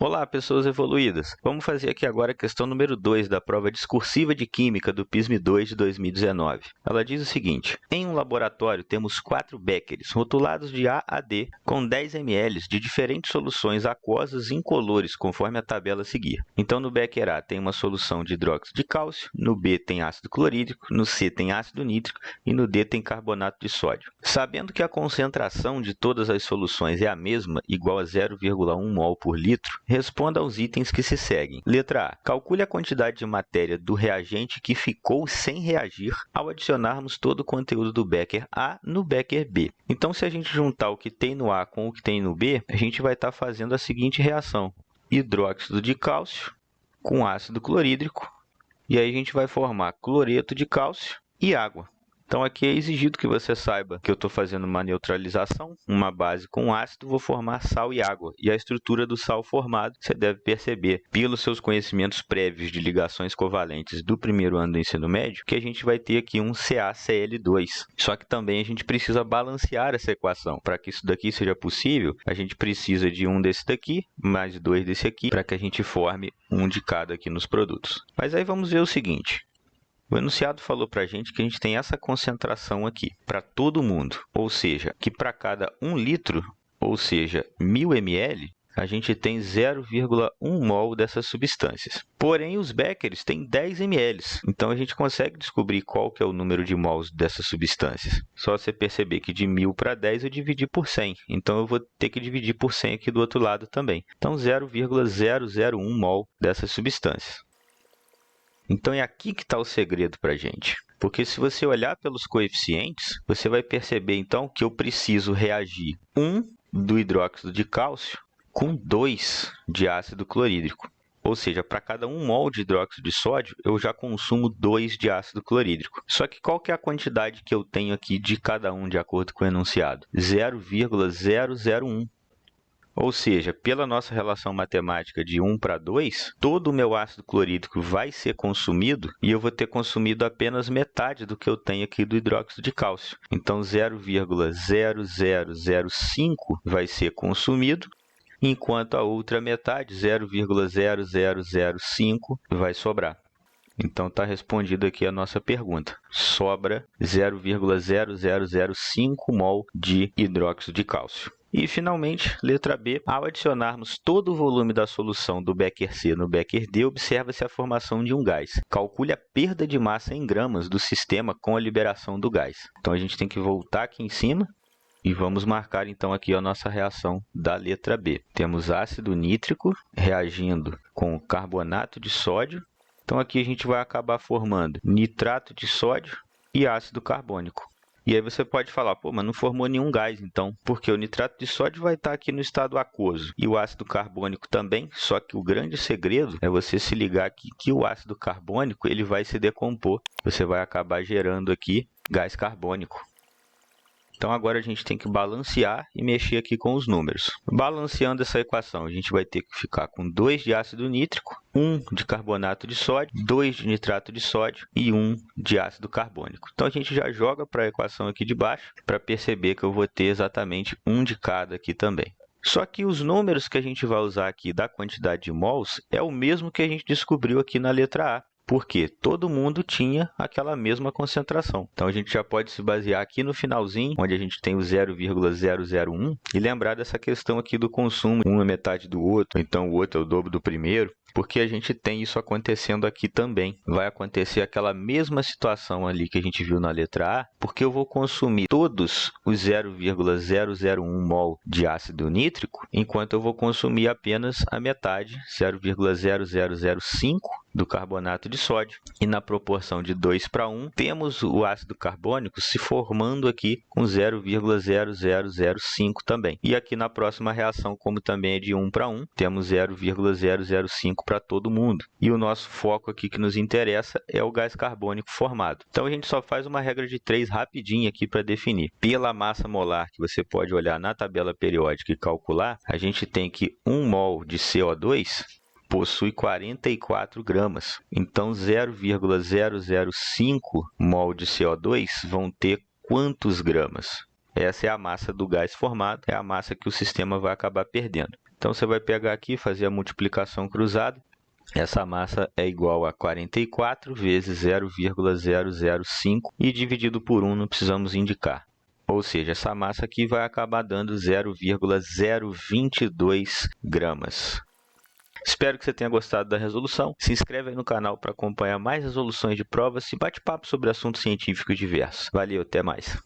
Olá, pessoas evoluídas! Vamos fazer aqui agora a questão número 2 da prova discursiva de Química do PISM 2 de 2019. Ela diz o seguinte: em um laboratório temos 4 béqueres rotulados de A a D com 10 ml de diferentes soluções aquosas incolores, conforme a tabela a seguir. Então, no béquer A tem uma solução de hidróxido de cálcio, no B tem ácido clorídrico, no C tem ácido nítrico e no D tem carbonato de sódio. Sabendo que a concentração de todas as soluções é a mesma, igual a 0,1 mol por litro, responda aos itens que se seguem. Letra A. Calcule a quantidade de matéria do reagente que ficou sem reagir ao adicionarmos todo o conteúdo do béquer A no béquer B. Então, se a gente juntar o que tem no A com o que tem no B, a gente vai estar fazendo a seguinte reação: hidróxido de cálcio com ácido clorídrico, e aí a gente vai formar cloreto de cálcio e água. Então, aqui é exigido que você saiba que eu estou fazendo uma neutralização, uma base com ácido, vou formar sal e água. E a estrutura do sal formado, você deve perceber, pelos seus conhecimentos prévios de ligações covalentes do primeiro ano do ensino médio, que a gente vai ter aqui um CaCl2. Só que também a gente precisa balancear essa equação. Para que isso daqui seja possível, a gente precisa de um desse daqui, mais 2 desse aqui, para que a gente forme um de cada aqui nos produtos. Mas aí vamos ver o seguinte. O enunciado falou para a gente que a gente tem essa concentração aqui para todo mundo, ou seja, que para cada 1 litro, ou seja, 1000 ml, a gente tem 0,1 mol dessas substâncias. Porém, os béqueres têm 10 ml, então a gente consegue descobrir qual que é o número de mols dessas substâncias. Só você perceber que de 1000 para 10 eu dividi por 100, então eu vou ter que dividir por 100 aqui do outro lado também. Então, 0,001 mol dessas substâncias. Então, é aqui que está o segredo para a gente. Porque se você olhar pelos coeficientes, você vai perceber, então, que eu preciso reagir 1 do hidróxido de cálcio com 2 de ácido clorídrico. Ou seja, para cada 1 mol de hidróxido de sódio, eu já consumo 2 de ácido clorídrico. Só que qual que é a quantidade que eu tenho aqui de cada um, de acordo com o enunciado? 0,001. Ou seja, pela nossa relação matemática de 1 para 2, todo o meu ácido clorídrico vai ser consumido e eu vou ter consumido apenas metade do que eu tenho aqui do hidróxido de cálcio. Então, 0,0005 vai ser consumido, enquanto a outra metade, 0,0005, vai sobrar. Então, está respondida aqui a nossa pergunta. Sobra 0,0005 mol de hidróxido de cálcio. E, finalmente, letra B, ao adicionarmos todo o volume da solução do béquer C no béquer D, observa-se a formação de um gás. Calcule a perda de massa em gramas do sistema com a liberação do gás. Então, a gente tem que voltar aqui em cima e vamos marcar, então, aqui a nossa reação da letra B. Temos ácido nítrico reagindo com carbonato de sódio. Então, aqui a gente vai acabar formando nitrato de sódio e ácido carbônico. E aí você pode falar, pô, mas não formou nenhum gás, então, porque o nitrato de sódio vai estar aqui no estado aquoso e o ácido carbônico também, só que o grande segredo é você se ligar aqui que o ácido carbônico ele vai se decompor, você vai acabar gerando aqui gás carbônico. Então, agora a gente tem que balancear e mexer aqui com os números. Balanceando essa equação, a gente vai ter que ficar com 2 de ácido nítrico, 1 de carbonato de sódio, 2 de nitrato de sódio e 1 de ácido carbônico. Então, a gente já joga para a equação aqui de baixo para perceber que eu vou ter exatamente 1 de cada aqui também. Só que os números que a gente vai usar aqui da quantidade de mols é o mesmo que a gente descobriu aqui na letra A. Porque todo mundo tinha aquela mesma concentração. Então, a gente já pode se basear aqui no finalzinho, onde a gente tem o 0,001, e lembrar dessa questão aqui do consumo. Um é metade do outro, então o outro é o dobro do primeiro, porque a gente tem isso acontecendo aqui também. Vai acontecer aquela mesma situação ali que a gente viu na letra A, porque eu vou consumir todos os 0,001 mol de ácido nítrico, enquanto eu vou consumir apenas a metade, 0,0005, do carbonato de sódio. E na proporção de 2 para 1, temos o ácido carbônico se formando aqui com 0,0005 também. E aqui na próxima reação, como também é de 1 para 1, temos 0,005 para todo mundo. E o nosso foco aqui que nos interessa é o gás carbônico formado. Então, a gente só faz uma regra de 3 rapidinho aqui para definir. Pela massa molar, que você pode olhar na tabela periódica e calcular, a gente tem que 1 mol de CO2 possui 44 gramas. Então, 0,005 mol de CO2 vão ter quantos gramas? Essa é a massa do gás formado, é a massa que o sistema vai acabar perdendo. Então, você vai pegar aqui e fazer a multiplicação cruzada. Essa massa é igual a 44 vezes 0,005 e dividido por 1 não precisamos indicar. Ou seja, essa massa aqui vai acabar dando 0,022 gramas. Espero que você tenha gostado da resolução. Se inscreve aí no canal para acompanhar mais resoluções de provas e bate-papo sobre assuntos científicos diversos. Valeu, até mais!